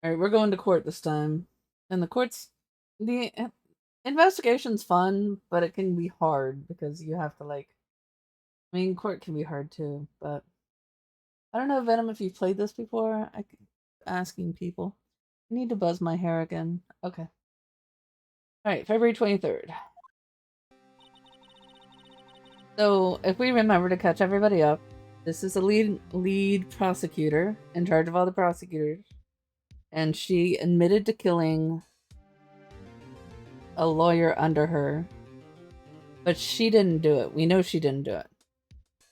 Alright, we're going to court this time. And the investigation's fun, but it can be hard because you have to, like, I mean, court can be hard too, but I don't know, Venom, if you've played this before. I keep asking people. I need to buzz my hair again. Okay. Alright, February 23rd. So, if we remember to catch everybody up, this is a lead prosecutor in charge of all the prosecutors, and she admitted to killing a lawyer under her, but she didn't do it. We know she didn't do it.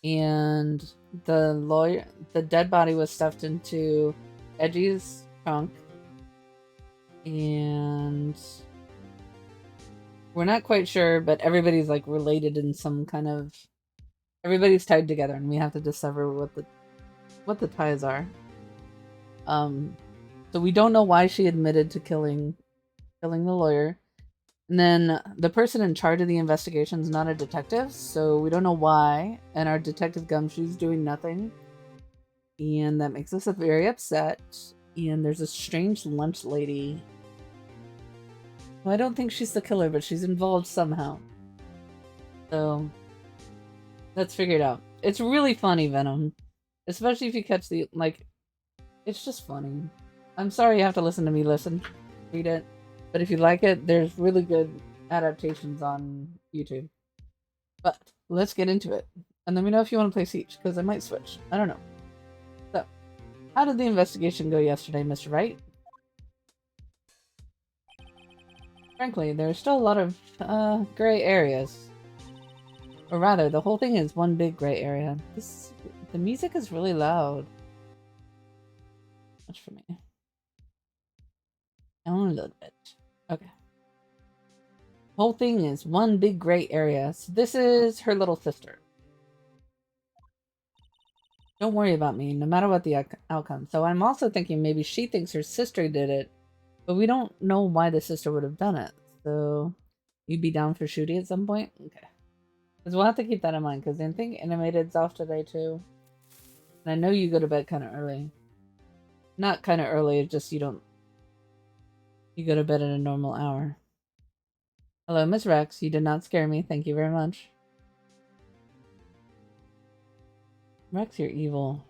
And the dead body was stuffed into Edgy's trunk, and we're not quite sure, but everybody's like related in some kind of. Everybody's tied together, and we have to discover what the ties are. So we don't know why she admitted to killing the lawyer. And then the person in charge of the investigation is not a detective, so we don't know why. And our detective Gumshoe's doing nothing. And that makes us very upset. And there's a strange lunch lady. Well, I don't think she's the killer, but she's involved somehow. So let's figure it out. It's really funny, Venom. Especially if you catch the, like, it's just funny. I'm sorry you have to listen to me read it. But if you like it, there's really good adaptations on YouTube. But let's get into it. And let me know if you want to play Siege, because I might switch. I don't know. So, how did the investigation go yesterday, Mr. Wright? Frankly, there's still a lot of gray areas. Or rather, the whole thing is one big gray area. The music is really loud. Much for me. Only a little bit. Okay. Whole thing is one big gray area. So this is her little sister. Don't worry about me, no matter what the outcome. So I'm also thinking maybe she thinks her sister did it, but we don't know why the sister would have done it. So you'd be down for shooting at some point? Okay. Because we'll have to keep that in mind, because I think Animated's off today too. And I know you go to bed kind of early. Not kind of early, it's just you don't... You go to bed at a normal hour. Hello, Miss Rex. You did not scare me. Thank you very much. Rex, you're evil.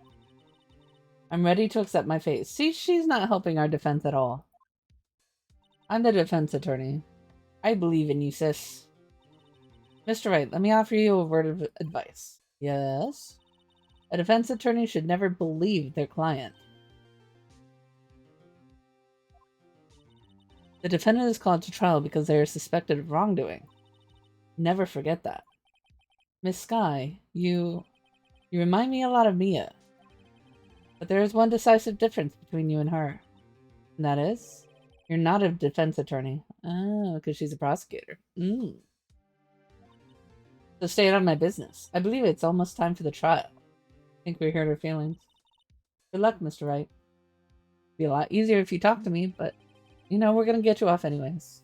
I'm ready to accept my fate. See, she's not helping our defense at all. I'm the defense attorney. I believe in you, sis. Mr. Wright, let me offer you a word of advice. Yes? A defense attorney should never believe their client. The defendant is called to trial because they are suspected of wrongdoing. Never forget that. Miss Skye, you remind me a lot of Mia. But there is one decisive difference between you and her. And that is, you're not a defense attorney. Oh, because she's a prosecutor. So stay out of my business. I believe it's almost time for the trial. I think we heard her feelings. Good luck, Mr. Wright. It'd be a lot easier if you talked to me, but, you know, we're gonna get you off anyways.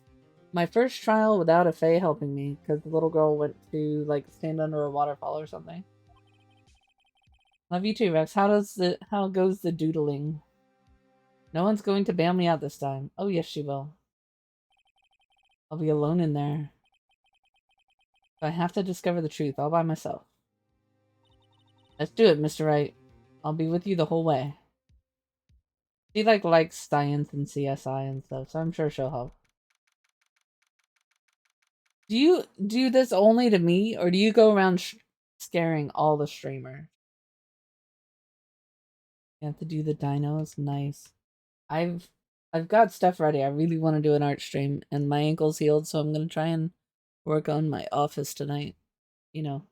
My first trial without a Fae helping me, because the little girl went to, like, stand under a waterfall or something. Love you too, Rex. How goes the doodling? No one's going to bail me out this time. Oh, yes, she will. I'll be alone in there. But I have to discover the truth all by myself. Let's do it, Mr. Wright. I'll be with you the whole way. She likes science and CSI and stuff, so I'm sure she'll help. Do you do this only to me, or do you go around scaring all the streamers? You have to do the dinos. Nice. I've got stuff ready. I really want to do an art stream, and my ankle's healed, so I'm gonna try and work on my office tonight. You know,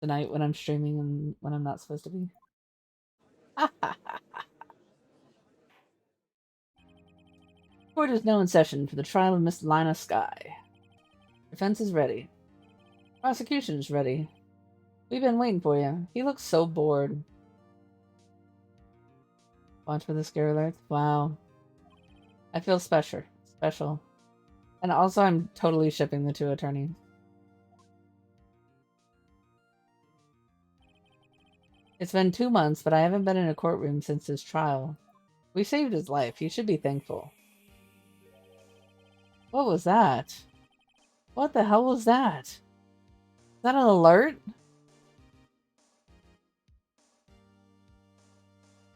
tonight when I'm streaming and when I'm not supposed to be. Court is now in session for the trial of Miss Lina Skye. Defense is ready. Prosecution is ready. We've been waiting for you. He looks so bored. Watch for the scare alerts. Wow. I feel special. Special. And also I'm totally shipping the two attorneys. It's been 2 months, but I haven't been in a courtroom since his trial. We saved his life. You should be thankful. What was that? What the hell was that? Is that an alert?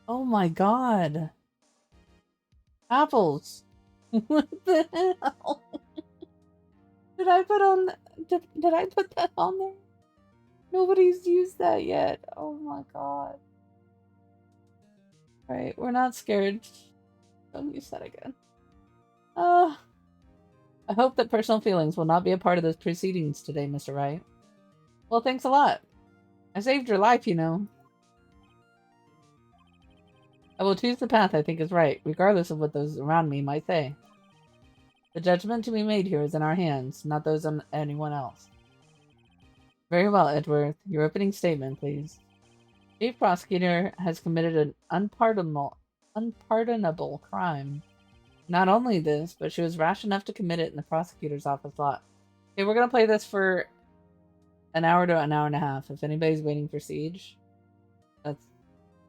Oh my god. Apples. What the hell? Did I put on did I put that on there? Nobody's used that yet. Oh my god. Right, we're not scared. Don't use that again. I hope that personal feelings will not be a part of the proceedings today, Mr. Wright. Well, thanks a lot. I saved your life, you know. I will choose the path I think is right, regardless of what those around me might say. The judgment to be made here is in our hands, not those of anyone else. Very well, Edgeworth. Your opening statement, please. Chief Prosecutor has committed an unpardonable crime. Not only this, but she was rash enough to commit it in the prosecutor's office lot. Okay, we're gonna play this for an hour to an hour and a half. If anybody's waiting for Siege,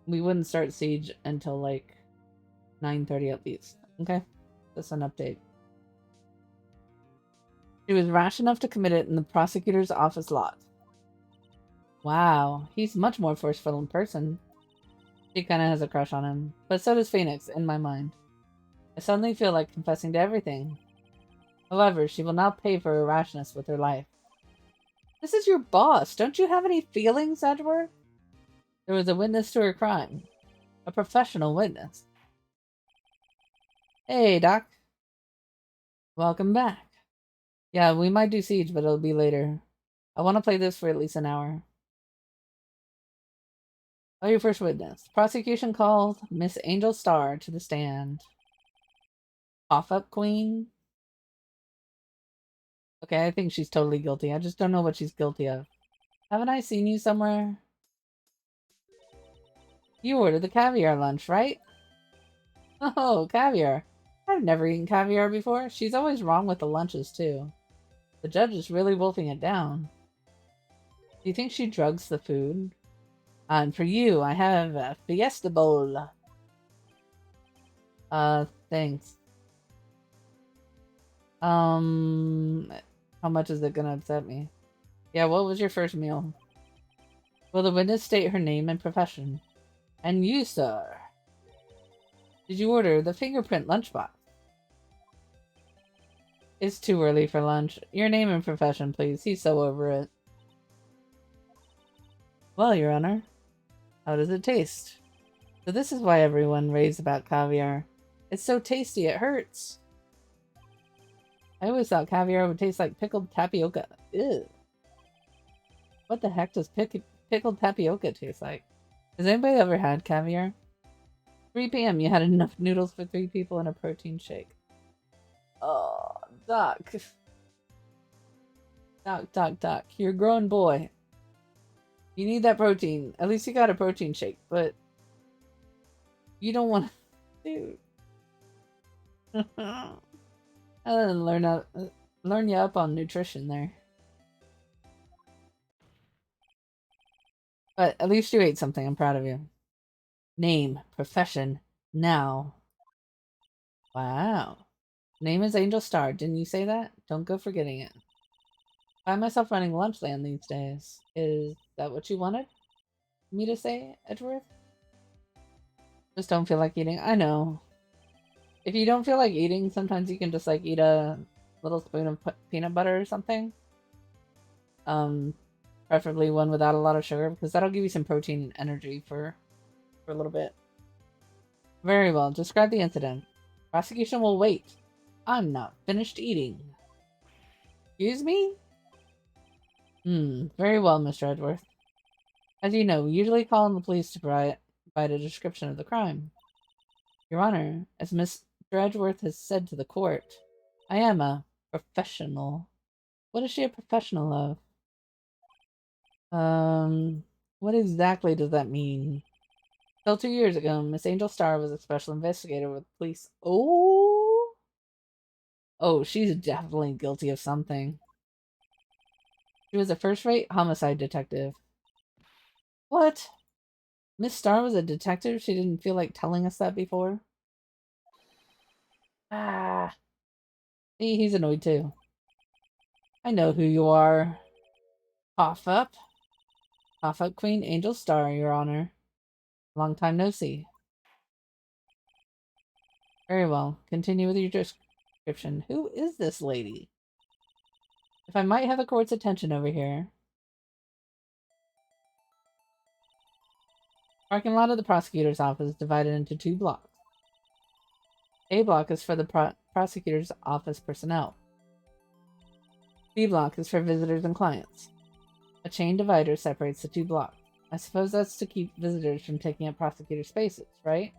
we wouldn't start Siege until like 9:30 at least. Okay, that's an update. She was rash enough to commit it in the prosecutor's office lot. Wow, he's much more forceful in person. She kind of has a crush on him, but so does Phoenix, in my mind. I suddenly feel like confessing to everything. However, she will now pay for her rashness with her life. This is your boss. Don't you have any feelings, Edgeworth? There was a witness to her crime. A professional witness. Hey, Doc. Welcome back. Yeah, we might do Siege, but it'll be later. I want to play this for at least an hour. Oh, your first witness. Prosecution called Miss Angel Star to the stand. Off-up queen? Okay, I think she's totally guilty. I just don't know what she's guilty of. Haven't I seen you somewhere? You ordered the caviar lunch, right? Oh, caviar. I've never eaten caviar before. She's always wrong with the lunches, too. The judge is really wolfing it down. Do you think she drugs the food? And for you, I have a Fiesta Bowl. Thanks. How much is it gonna upset me? Yeah, what was your first meal? Will the witness state her name and profession? And you, sir? Did you order the fingerprint lunchbox? It's too early for lunch. Your name and profession, please. He's so over it. Well, Your Honor, how does it taste? So this is why everyone raves about caviar. It's so tasty, it hurts. I always thought caviar would taste like pickled tapioca. Ew. What the heck does pickled tapioca taste like? Has anybody ever had caviar? 3 p.m. You had enough noodles for 3 people and a protein shake. Oh, Doc. Doc. You're a grown boy. You need that protein. At least you got a protein shake, but you don't want to. Dude. I didn't learn you up on nutrition there. But at least you ate something. I'm proud of you. Name, profession, now. Wow. Name is Angel Star. Didn't you say that? Don't go forgetting it. I find myself running Lunchland these days. Is that what you wanted me to say, Edgeworth? Just don't feel like eating. I know. If you don't feel like eating, sometimes you can just like eat a little spoon of peanut butter or something. Preferably one without a lot of sugar, because that'll give you some protein and energy for a little bit. Very well. Describe the incident. Prosecution will wait. I'm not finished eating. Excuse me? Very well, Mr. Edgeworth. As you know, we usually call on the police to provide a description of the crime. Your Honor, as Mr. Edgeworth has said to the court, I am a professional. What is she a professional of? What exactly does that mean? Till 2 years ago, Miss Angel Star was a special investigator with police. Oh! Oh, she's definitely guilty of something. She was a first-rate homicide detective. What? Miss Star was a detective? She didn't feel like telling us that before? Ah. See, he's annoyed too. I know who you are. Cough up. Cough up Queen Angel Star, Your Honor. Long time no see. Very well. Continue with your description. Who is this lady? If I might have the court's attention over here. Parking lot of the prosecutor's office is divided into 2 blocks. A block is for the prosecutor's office personnel. B block is for visitors and clients. A chain divider separates the 2 blocks. I suppose that's to keep visitors from taking up prosecutor spaces, right?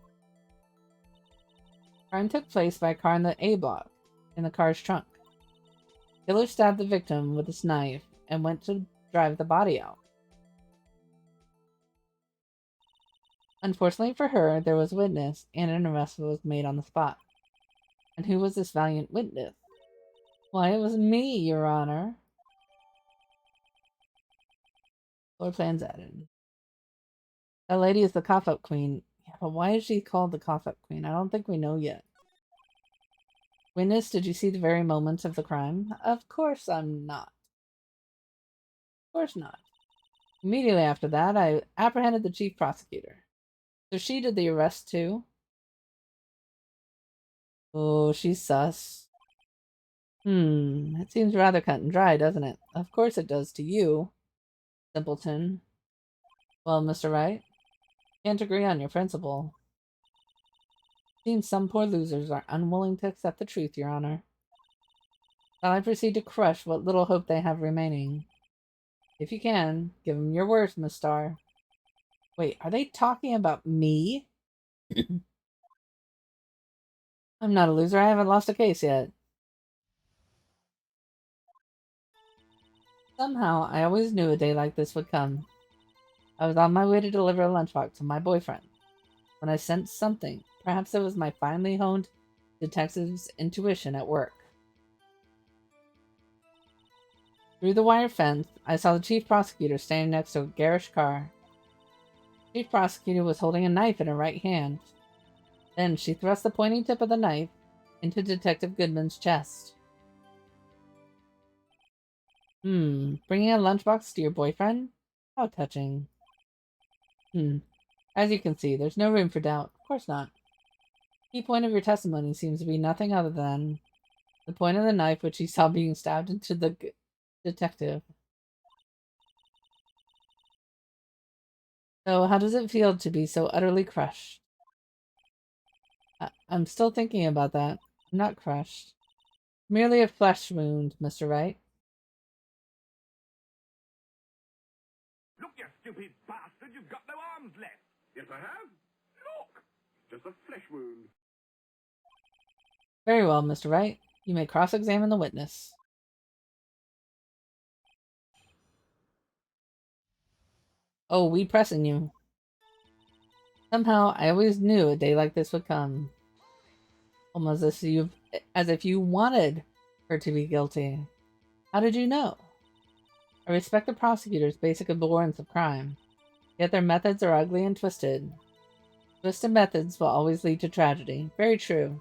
Crime took place by a car in the A block, in the car's trunk. Killer stabbed the victim with his knife and went to drive the body out. Unfortunately for her, there was a witness, and an arrest was made on the spot. And who was this valiant witness? Why, it was me, Your Honor. Floor plans added. That lady is the cough-up queen. Yeah, but why is she called the cough-up queen? I don't think we know yet. Witness, did you see the very moments of the crime? Of course I'm not. Of course not. Immediately after that, I apprehended the chief prosecutor. So she did the arrest too? Oh, she's sus. It seems rather cut and dry, doesn't it? Of course it does to you, simpleton. Well, Mr. Wright, can't agree on your principle. Seems some poor losers are unwilling to accept the truth, Your Honor. Shall I proceed to crush what little hope they have remaining? If you can, give them your worst, Miss Starr. Wait, are they talking about me? I'm not a loser. I haven't lost a case yet. Somehow, I always knew a day like this would come. I was on my way to deliver a lunchbox to my boyfriend when I sensed something. Perhaps it was my finely honed detective's intuition at work. Through the wire fence, I saw the chief prosecutor standing next to a garish car. The chief prosecutor was holding a knife in her right hand. Then she thrust the pointing tip of the knife into Detective Goodman's chest. Bringing a lunchbox to your boyfriend? How touching. As you can see, there's no room for doubt. Of course not. The key point of your testimony seems to be nothing other than the point of the knife which he saw being stabbed into the detective. So, how does it feel to be so utterly crushed? I'm still thinking about that. I'm not crushed. Merely a flesh wound, Mr. Wright. Look, you stupid bastard, you've got no arms left. Yes, I have. Look, just a flesh wound. Very well, Mr. Wright. You may cross-examine the witness. Oh, we pressing you. Somehow, I always knew a day like this would come. Almost as if you wanted her to be guilty. How did you know? I respect the prosecutor's basic abhorrence of crime, yet their methods are ugly and twisted. Twisted methods will always lead to tragedy. Very true.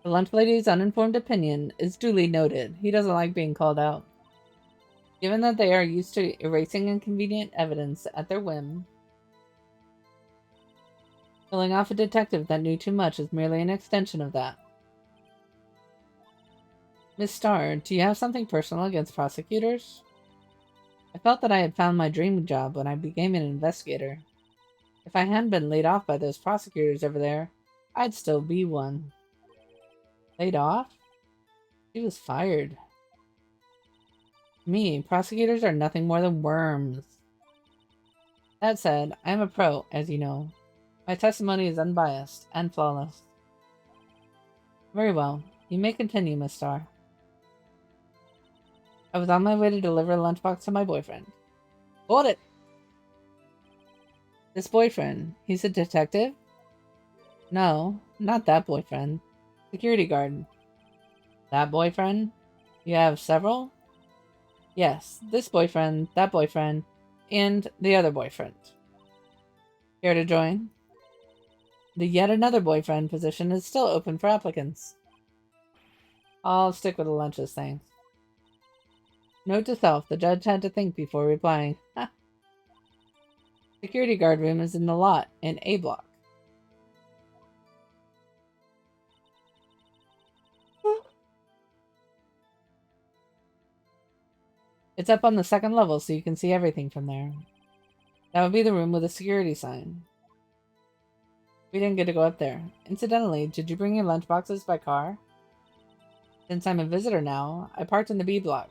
The lunch lady's uninformed opinion is duly noted. He doesn't like being called out. Given that they are used to erasing inconvenient evidence at their whim, killing off a detective that knew too much is merely an extension of that. Miss Starr, do you have something personal against prosecutors? I felt that I had found my dream job when I became an investigator. If I hadn't been laid off by those prosecutors over there, I'd still be one. Laid off? She was fired. Me, prosecutors are nothing more than worms. That said, I am a pro, as you know. My testimony is unbiased and flawless. Very well. You may continue, Miss Starr. I was on my way to deliver a lunchbox to my boyfriend. Hold it! This boyfriend, he's a detective? No, not that boyfriend. Security guard. That boyfriend? You have several? Yes, this boyfriend, that boyfriend, and the other boyfriend. Care to join? The yet another boyfriend position is still open for applicants. I'll stick with the lunches, thanks. Note to self, the judge had to think before replying. Ha. Security guard room is in the lot in A block. It's up on the second level, so you can see everything from there. That would be the room with a security sign. We didn't get to go up there. Incidentally, did you bring your lunchboxes by car? Since I'm a visitor now, I parked in the B block.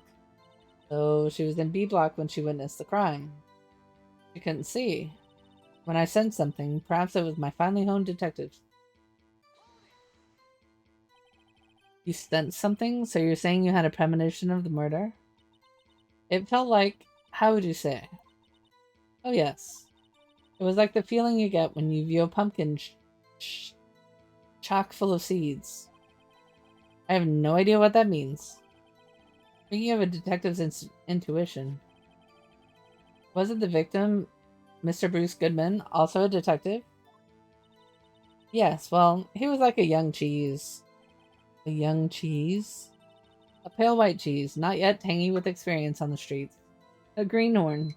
So she was in B block when she witnessed the crime. She couldn't see. When I sensed something, perhaps it was my finely honed detectives. You sensed something? So you're saying you had a premonition of the murder? It felt like, how would you say? Oh yes. It was like the feeling you get when you view a pumpkin chock full of seeds. I have no idea what that means. Speaking of a detective's intuition, wasn't the victim, Mr. Bruce Goodman, also a detective? Yes, well, he was like a young cheese. A young cheese? A pale white cheese, not yet tangy with experience on the streets. A greenhorn.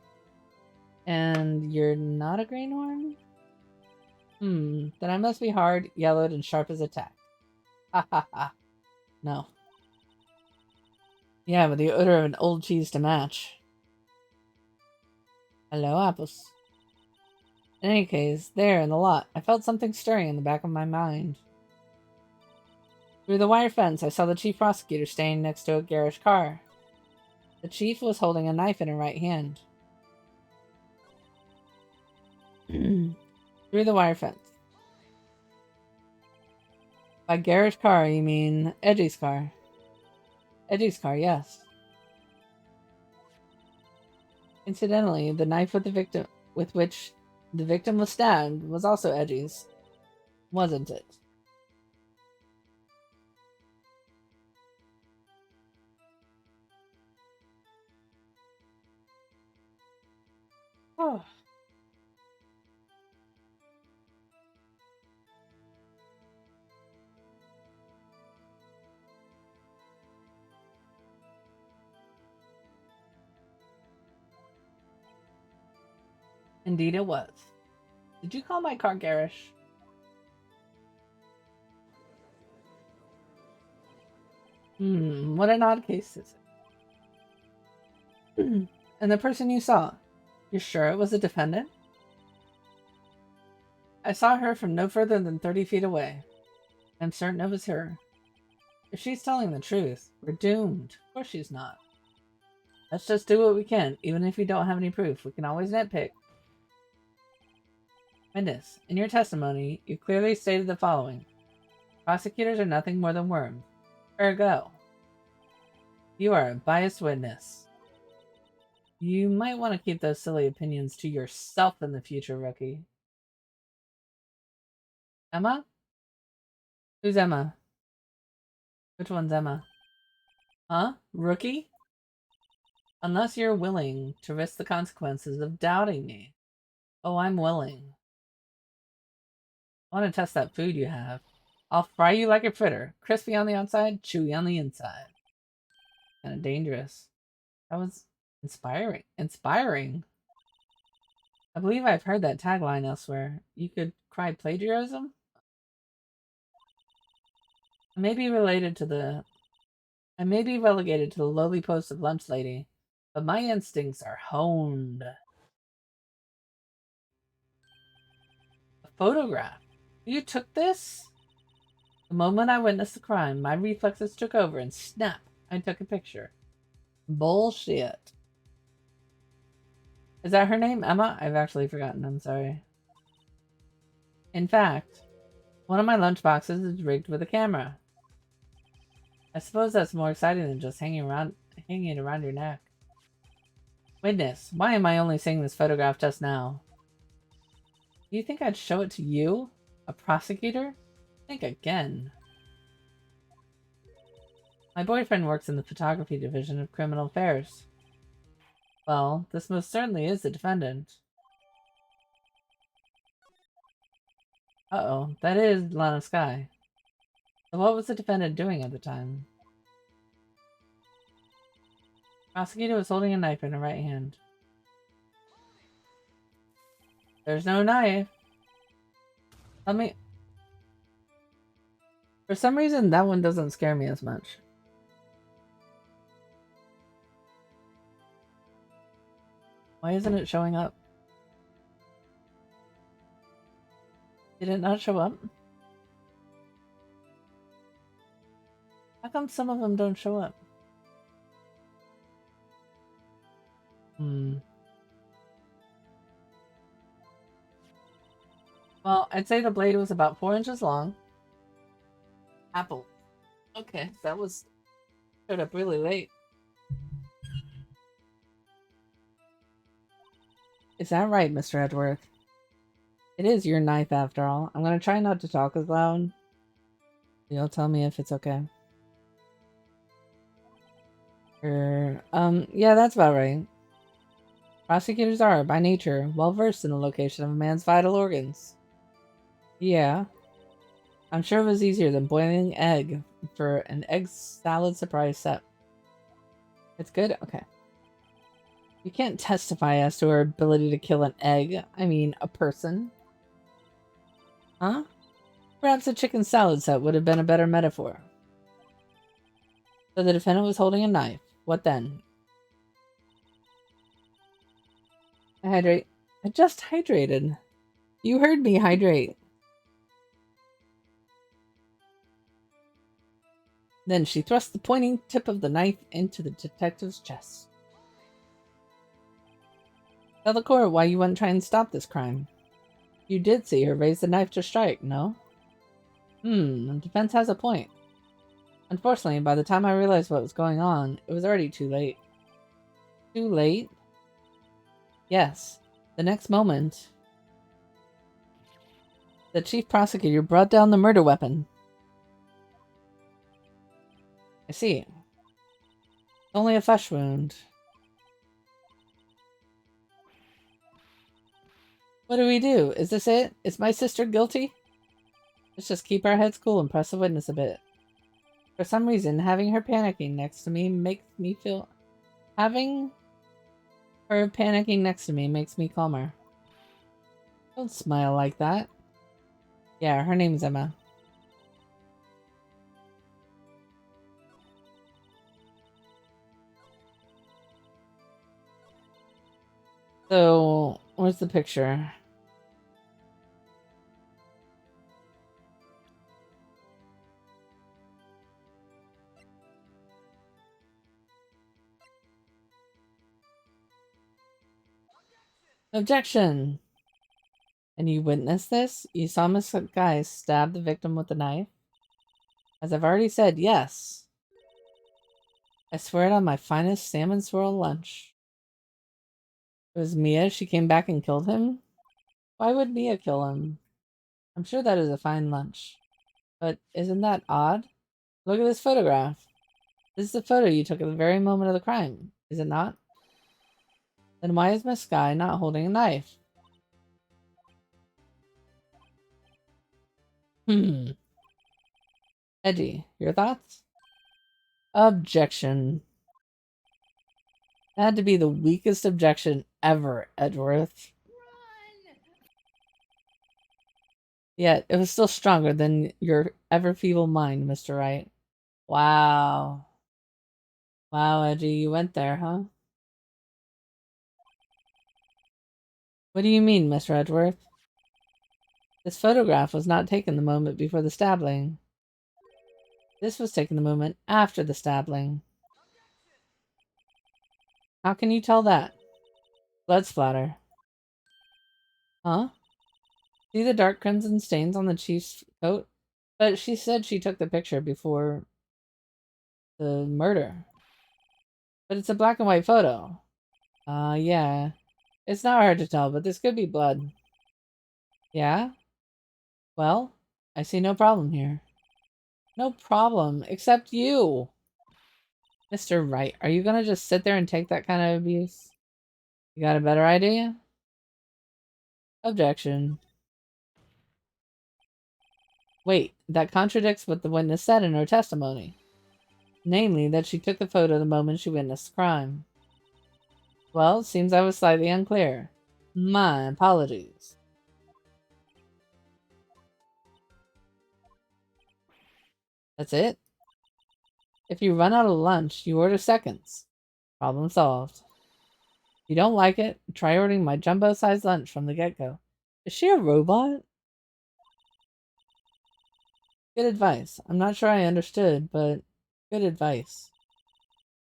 And you're not a greenhorn? Then I must be hard, yellowed, and sharp as a tack. Ha ha ha. No. Yeah, with the odor of an old cheese to match. Hello, apples. In any case, there in the lot, I felt something stirring in the back of my mind. Through the wire fence, I saw the chief prosecutor standing next to a garish car. The chief was holding a knife in her right hand. Through the wire fence. By garish car, you mean Edgy's car? Edgy's car, yes. Incidentally, the knife with which the victim was stabbed was also Edgy's, wasn't it? Oh. Indeed it was. Did you call my car garish? What an odd case is it? And the person you saw, you're sure it was a defendant? I saw her from no further than 30 feet away. I'm certain it was her. If she's telling the truth, we're doomed. Of course she's not. Let's just do what we can, even if we don't have any proof. We can always nitpick. Witness, in your testimony, you clearly stated the following. Prosecutors are nothing more than worms. Ergo, you are a biased witness. You might want to keep those silly opinions to yourself in the future, rookie. Emma? Who's Emma? Which one's Emma? Huh? Rookie? Unless you're willing to risk the consequences of doubting me. Oh, I'm willing. I want to test that food you have. I'll fry you like a fritter. Crispy on the outside, chewy on the inside. Kind of dangerous. That was inspiring. Inspiring? I believe I've heard that tagline elsewhere. You could cry plagiarism? I may be relegated to the lowly post of lunch lady, but my instincts are honed. A photograph? You took this? The moment I witnessed the crime, my reflexes took over and snap, I took a picture. Bullshit. Is that her name, Emma? I've actually forgotten, I'm sorry. In fact, one of my lunchboxes is rigged with a camera. I suppose that's more exciting than just hanging it around your neck. Witness, why am I only seeing this photograph just now? Do you think I'd show it to you? A prosecutor? Think again. My boyfriend works in the photography division of criminal affairs. Well, this most certainly is the defendant. Uh-oh, that is Lana Sky. So what was the defendant doing at the time? Prosecutor was holding a knife in her right hand. There's no knife. Tell me. For some reason, that one doesn't scare me as much. Why isn't it showing up? Did it not show up? How come some of them don't show up? Well, I'd say the blade was about 4 inches long. Apple. Okay, that was showed up really late. Is that right, Mr. Edgeworth? It is your knife after all. I'm gonna try not to talk as loud. You'll tell me if it's okay. Yeah, that's about right. Prosecutors are, by nature, well versed in the location of a man's vital organs. Yeah. I'm sure it was easier than boiling egg for an egg salad surprise set. It's good? Okay. You can't testify as to her ability to kill an egg. I mean, a person. Huh? Perhaps a chicken salad set would have been a better metaphor. So the defendant was holding a knife. What then? I just hydrated. You heard me hydrate. Then she thrust the pointing tip of the knife into the detective's chest. Tell the court why you wouldn't try and stop this crime. You did see her raise the knife to strike, no? The defense has a point. Unfortunately, by the time I realized what was going on, it was already too late. Too late? Yes. The next moment, the chief prosecutor brought down the murder weapon. I see. Only a flesh wound. What do we do? Is this it? Is my sister guilty? Let's just keep our heads cool and press the witness a bit. For some reason, having her panicking next to me makes me feel... Having her panicking next to me makes me calmer. Don't smile like that. Yeah, her name's Emma. So, where's the picture? Objection! And you witnessed this? You saw Miss Guy stab the victim with a knife? As I've already said, yes. I swear it on my finest salmon swirl lunch. It was Mia. She came back and killed him? Why would Mia kill him? I'm sure that is a fine lunch. But isn't that odd? Look at this photograph. This is the photo you took at the very moment of the crime, is it not? Then why is Miss Guy not holding a knife? Eddie, your thoughts? Objection. That had to be the weakest objection ever, Edgeworth. Yet, it was still stronger than your ever-feeble mind, Mr. Wright. Wow. Wow, Edgy, you went there, huh? What do you mean, Mr. Edgeworth? This photograph was not taken the moment before the stabbing. This was taken the moment after the stabbing. How can you tell that? Blood splatter. Huh? See the dark crimson stains on the chief's coat? But she said she took the picture before the murder. But it's a black and white photo. Yeah. It's not hard to tell, but this could be blood. Yeah? Well, I see no problem here. No problem, except you! Mr. Wright, are you gonna just sit there and take that kind of abuse? You got a better idea? Objection. Wait, that contradicts what the witness said in her testimony. Namely, that she took the photo the moment she witnessed the crime. Well, it seems I was slightly unclear. My apologies. That's it? If you run out of lunch, you order seconds. Problem solved. If you don't like it, try ordering my jumbo-sized lunch from the get-go. Is she a robot? Good advice. I'm not sure I understood, but good advice.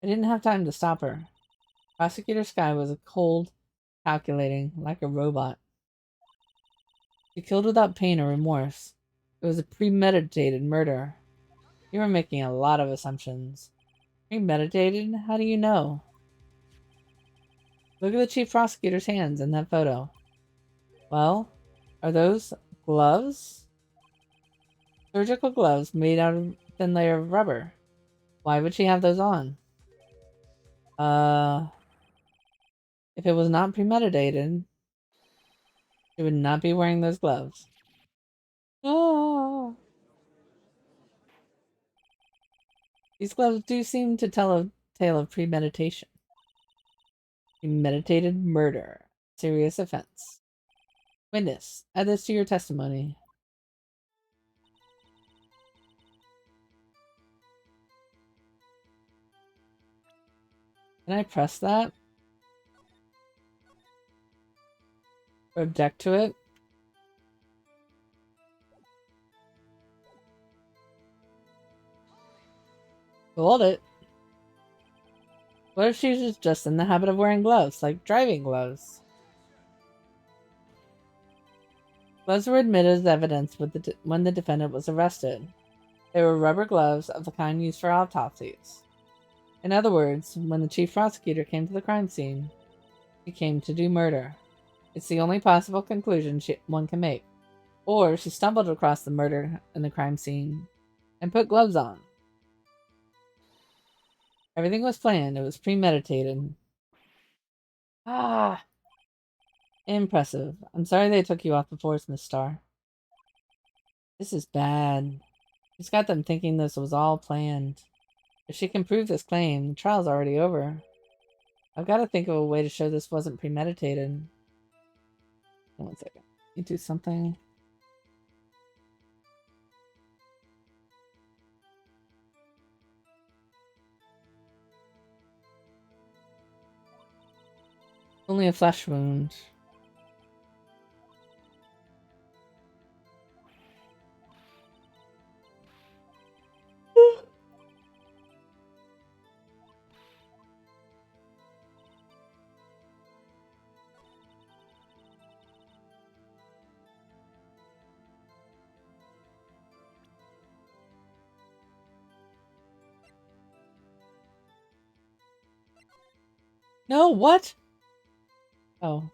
I didn't have time to stop her. Prosecutor Sky was cold, calculating, like a robot. She killed without pain or remorse. It was a premeditated murder. You were making a lot of assumptions. Premeditated? How do you know? Look at the chief prosecutor's hands in that photo. Well, are those gloves? Surgical gloves made out of a thin layer of rubber. Why would she have those on? If it was not premeditated, she would not be wearing those gloves. Oh. These gloves do seem to tell a tale of premeditation. Premeditated murder. Serious offense. Witness, add this to your testimony. Can I press that? Or object to it? Hold it. What if she's just in the habit of wearing gloves, like driving gloves? Gloves were admitted as evidence when the defendant was arrested. They were rubber gloves of the kind used for autopsies. In other words, when the chief prosecutor came to the crime scene, he came to do murder. It's the only possible conclusion one can make. Or she stumbled across the murder in the crime scene and put gloves on. Everything was planned. It was premeditated. Ah, impressive. I'm sorry they took you off the force, Miss Starr. This is bad. She's got them thinking this was all planned. If she can prove this claim, the trial's already over. I've got to think of a way to show this wasn't premeditated. One second. You do something. Only a flesh wound. No, what? Oh.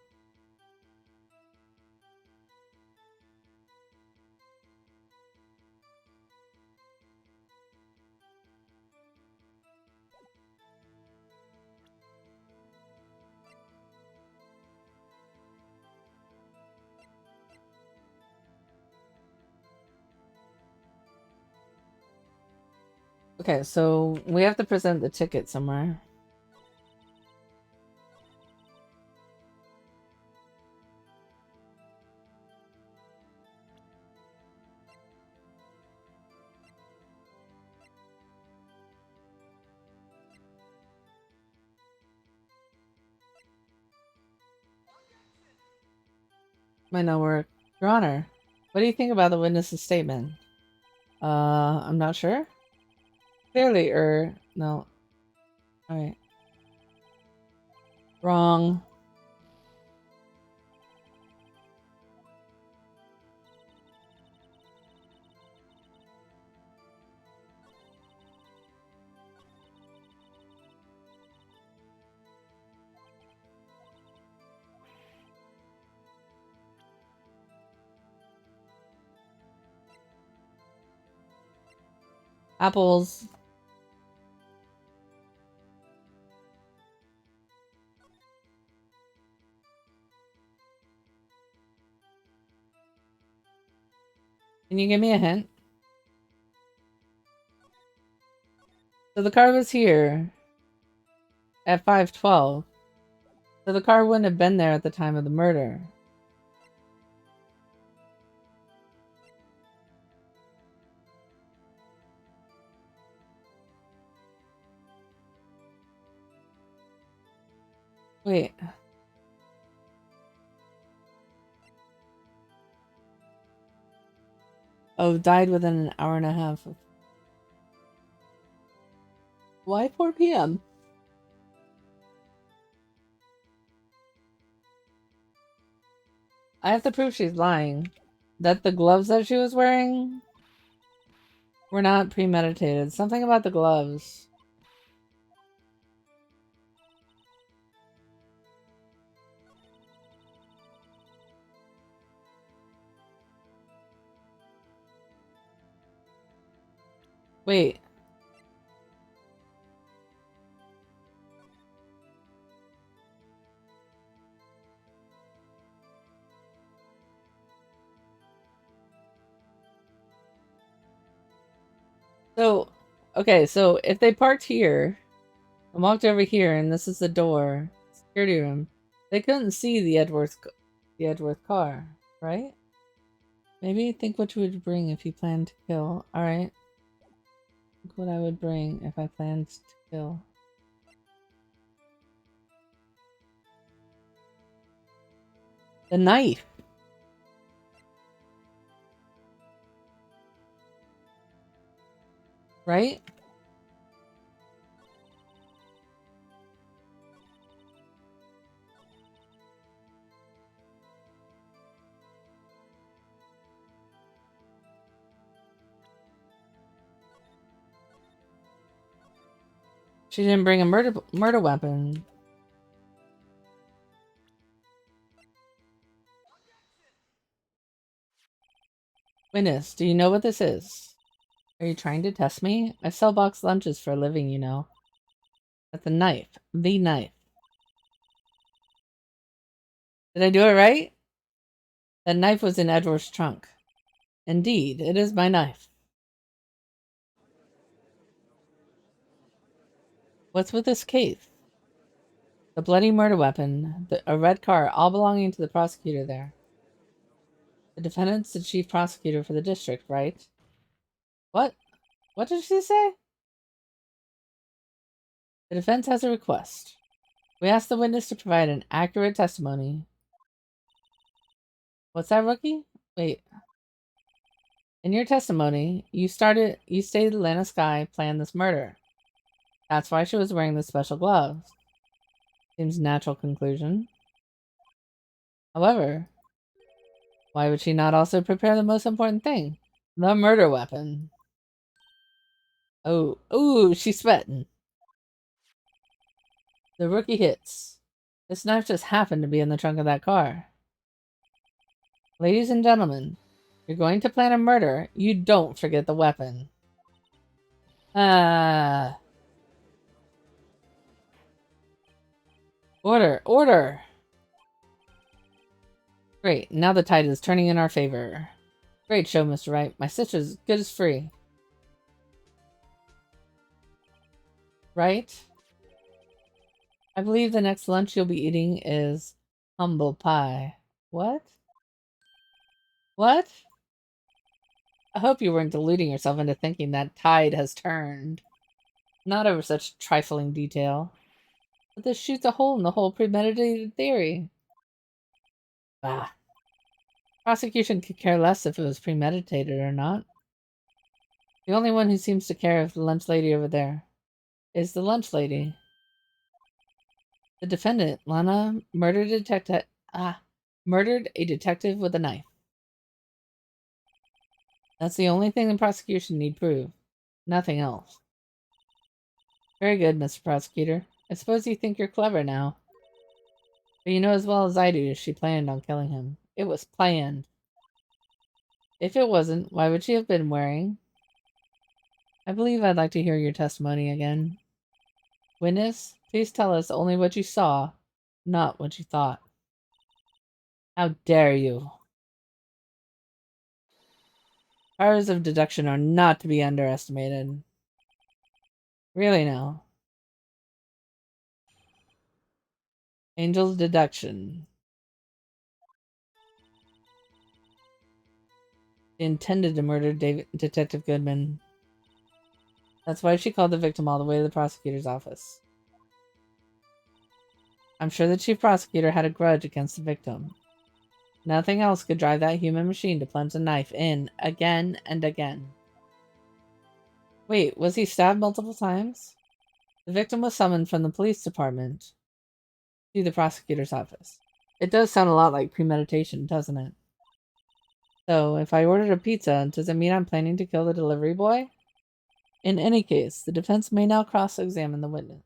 Okay, so we have to present the ticket somewhere. Might not work. Your Honor, what do you think about the witness's statement? I'm not sure. Clearly, no. Alright. Wrong. Apples. Can you give me a hint? So the car was here at 5:12. So the car wouldn't have been there at the time of the murder. Wait. Oh, died within an hour and a half. Why 4 p.m.? I have to prove she's lying. That the gloves that she was wearing were not premeditated. Something about the gloves. Wait. So, okay, so if they parked here and walked over here, and this is the door, security room, they couldn't see the Edgeworth car, right? Maybe think what you would bring if you planned to kill. Alright. Think what I would bring if I planned to kill. The knife! Right? She didn't bring a murder weapon. Witness, do you know what this is? Are you trying to test me? I sell boxed lunches for a living, you know. That's a knife. The knife. Did I do it right? That knife was in Edward's trunk. Indeed, it is my knife. What's with this case? The bloody murder weapon, a red car, all belonging to the prosecutor there. The defendant's the chief prosecutor for the district, right? What? What did she say? The defense has a request. We ask the witness to provide an accurate testimony. What's that, rookie? Wait. In your testimony, you stated Lana Skye planned this murder. That's why she was wearing the special gloves. Seems natural conclusion. However, why would she not also prepare the most important thing? The murder weapon. Oh, ooh, she's sweating. The rookie hits. This knife just happened to be in the trunk of that car. Ladies and gentlemen, you're going to plan a murder, you don't forget the weapon. Ah. Order, order! Great, now the tide is turning in our favor. Great show, Mr. Wright. My sister's good as free. Right? I believe the next lunch you'll be eating is humble pie. What? What? I hope you weren't deluding yourself into thinking that tide has turned. Not over such trifling detail. But this shoots a hole in the whole premeditated theory. Bah. Prosecution could care less if it was premeditated or not. The only one who seems to care is the lunch lady over there. Is the lunch lady. The defendant, Lana, murdered a detective with a knife. That's the only thing the prosecution need prove. Nothing else. Very good, Mr. Prosecutor. I suppose you think you're clever now. But you know as well as I do she planned on killing him. It was planned. If it wasn't, why would she have been wearing? I believe I'd like to hear your testimony again. Witness, please tell us only what you saw, not what you thought. How dare you? Powers of deduction are not to be underestimated. Really now. Angel's deduction. She intended to murder Detective Goodman. That's why she called the victim all the way to the prosecutor's office. I'm sure the chief prosecutor had a grudge against the victim. Nothing else could drive that human machine to plunge a knife in again and again. Wait, was he stabbed multiple times? The victim was summoned from the police department to the prosecutor's office. It does sound a lot like premeditation, doesn't it? So, if I ordered a pizza, does it mean I'm planning to kill the delivery boy? In any case, the defense may now cross-examine the witness.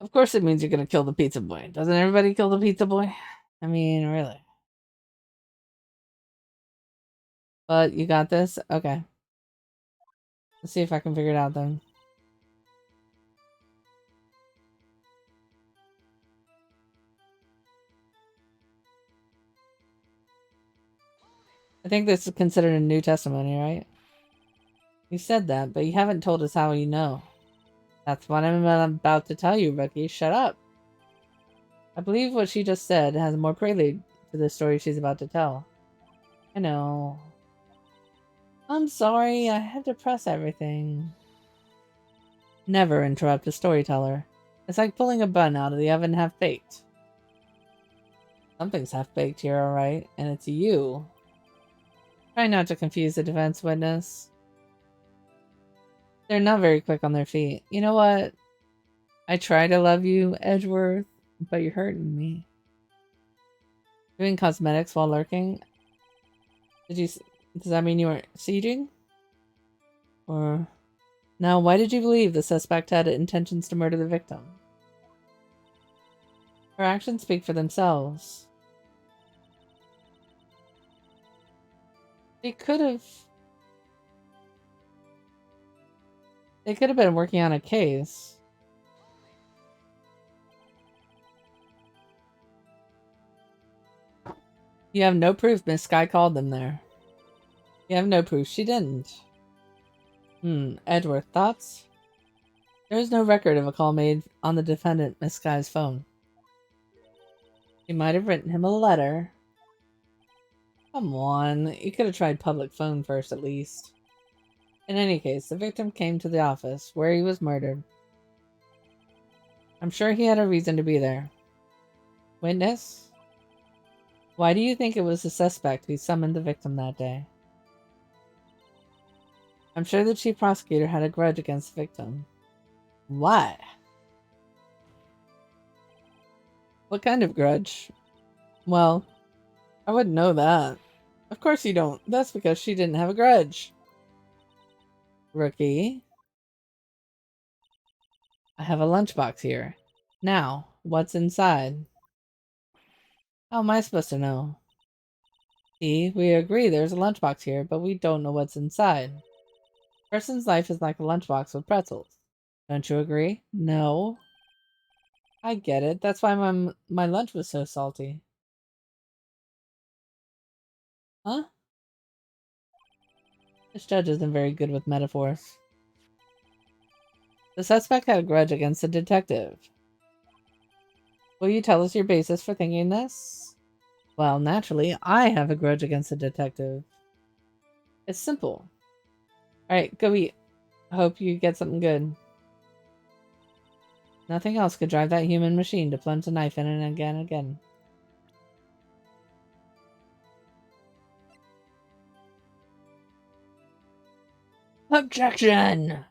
Of course it means you're gonna kill the pizza boy. Doesn't everybody kill the pizza boy? I mean, really. But you got this? Okay. Let's see if I can figure it out then. I think this is considered a new testimony, right? You said that, but you haven't told us how you know. That's what I'm about to tell you, Rookie. Shut up. I believe what she just said has more prelude to the story she's about to tell. I know. I'm sorry, I had to press everything. Never interrupt a storyteller. It's like pulling a bun out of the oven half-baked. Something's half-baked here, alright, and it's you. Try not to confuse the defense witness. They're not very quick on their feet. You know what? I try to love you, Edgeworth, but you're hurting me. Doing cosmetics while lurking? Does that mean you weren't sieging? Or... Now, why did you believe the suspect had intentions to murder the victim? Her actions speak for themselves. They could have been working on a case. You have no proof Miss Skye called them there. You have no proof she didn't. Edgeworth, thoughts? There is no record of a call made on the defendant, Miss Skye's phone. She might have written him a letter. Come on, you could have tried public phone first at least. In any case, the victim came to the office, where he was murdered. I'm sure he had a reason to be there. Witness? Why do you think it was the suspect who summoned the victim that day? I'm sure the chief prosecutor had a grudge against the victim. Why? What kind of grudge? Well, I wouldn't know that. Of course you don't. That's because she didn't have a grudge. Rookie. I have a lunchbox here. Now, what's inside? How am I supposed to know? See, we agree there's a lunchbox here, but we don't know what's inside. A person's life is like a lunchbox with pretzels. Don't you agree? No. I get it. That's why my lunch was so salty. Huh? This judge isn't very good with metaphors. The suspect had a grudge against the detective. Will you tell us your basis for thinking this? Well, naturally, I have a grudge against the detective. It's simple. Alright, go eat. I hope you get something good. Nothing else could drive that human machine to plunge a knife in and again and again. Objection!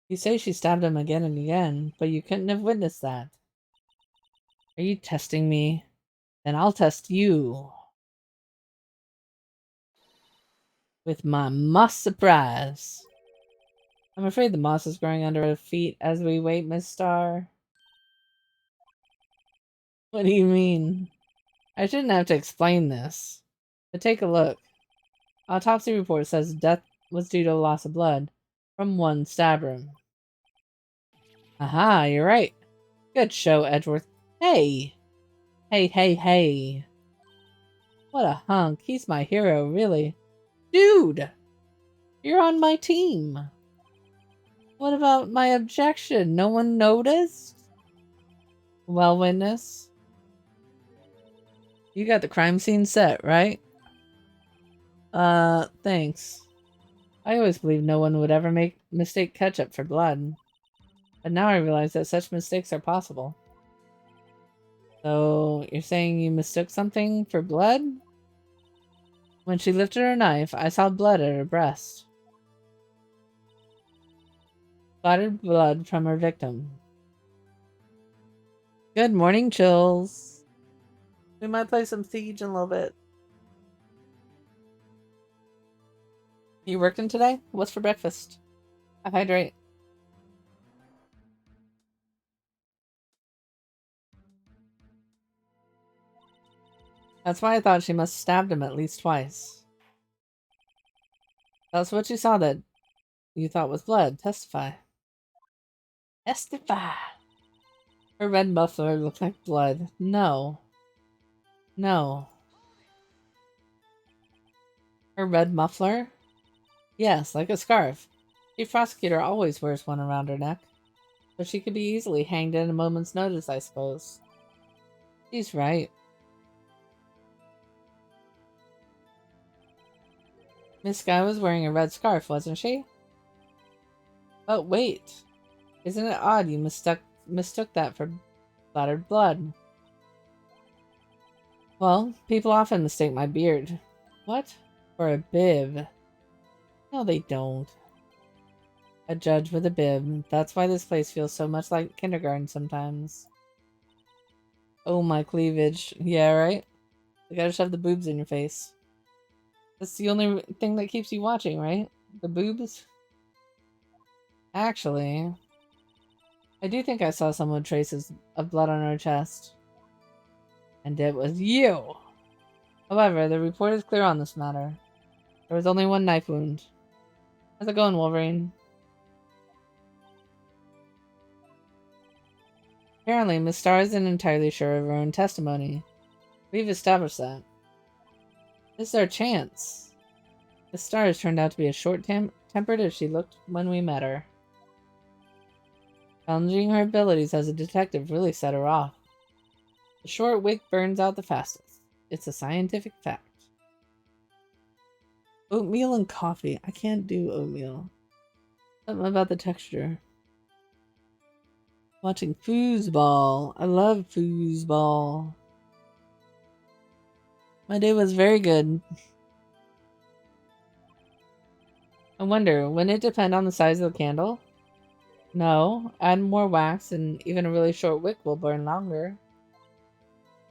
You say she stabbed him again and again, but you couldn't have witnessed that. Are you testing me? Then I'll test you. With my moss surprise. I'm afraid the moss is growing under our feet as we wait, Miss Starr. What do you mean? I shouldn't have to explain this. But take a look. Autopsy report says death was due to loss of blood from one stab wound. Aha, you're right. Good show, Edgeworth. Hey! Hey. What a hunk. He's my hero, really. Dude! You're on my team. What about my objection? No one noticed? Well, witness. You got the crime scene set, right? Thanks. I always believed no one would ever mistake ketchup for blood. But now I realize that such mistakes are possible. So, you're saying you mistook something for blood? When she lifted her knife, I saw blood at her breast. Splattered blood from her victim. Good morning, Chills. We might play some Siege in a little bit. You working today? What's for breakfast? I hydrate. That's why I thought she must have stabbed him at least twice. That's what you saw that you thought was blood. Testify. Testify. Her red muffler looked like blood. No. No. Her red muffler? Yes, like a scarf. Chief Prosecutor always wears one around her neck. So she could be easily hanged at a moment's notice, I suppose. She's right. Miss Guy was wearing a red scarf, wasn't she? But wait. Isn't it odd you mistook that for splattered blood? Well, people often mistake my beard. What? For a bib. No, they don't. A judge with a bib. That's why this place feels so much like kindergarten sometimes. Oh, my cleavage. Yeah, right? You gotta shove the boobs in your face. That's the only thing that keeps you watching, right? The boobs? Actually, I do think I saw someone with traces of blood on her chest. And it was you! However, the report is clear on this matter. There was only one knife wound. How's it going, Wolverine? Apparently, Miss Star isn't entirely sure of her own testimony. We've established that. This is our chance. Miss Star has turned out to be as short-tempered as she looked when we met her. Challenging her abilities as a detective really set her off. The short wick burns out the fastest. It's a scientific fact. Oatmeal and coffee. I can't do oatmeal. Something about the texture. Watching foosball. I love foosball. My day was very good. I wonder, wouldn't it depend on the size of the candle? No. Add more wax and even a really short wick will burn longer.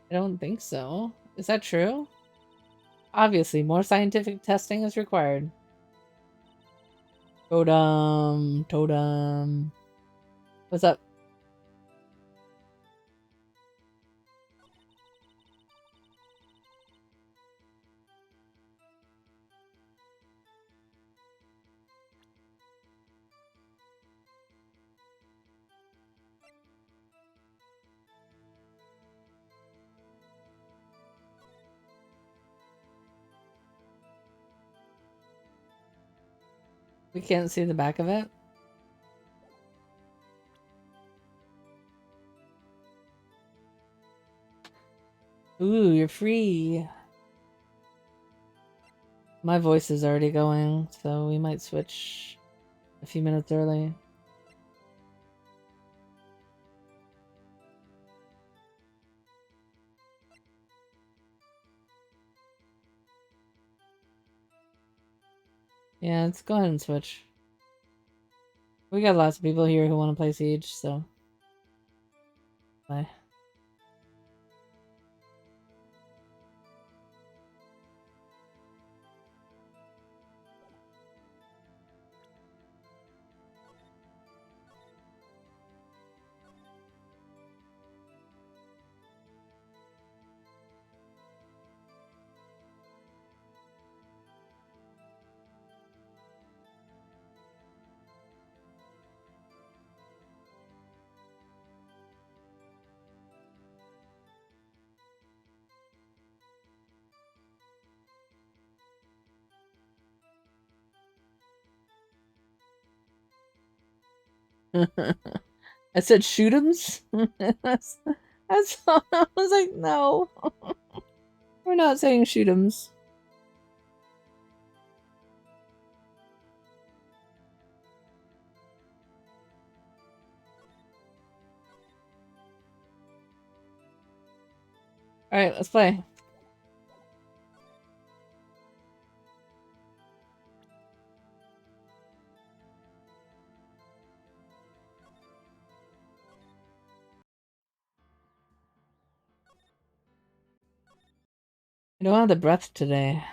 I don't think so. Is that true? Obviously, more scientific testing is required. Totem. Totem. What's up? We can't see the back of it. Ooh, you're free. My voice is already going, so we might switch a few minutes early. Yeah, let's go ahead and switch. We got lots of people here who want to play Siege, so... Bye. I said shoot 'ems. that's all. I was like, no, we're not saying shoot 'ems. All right, let's play. I don't have the breath today.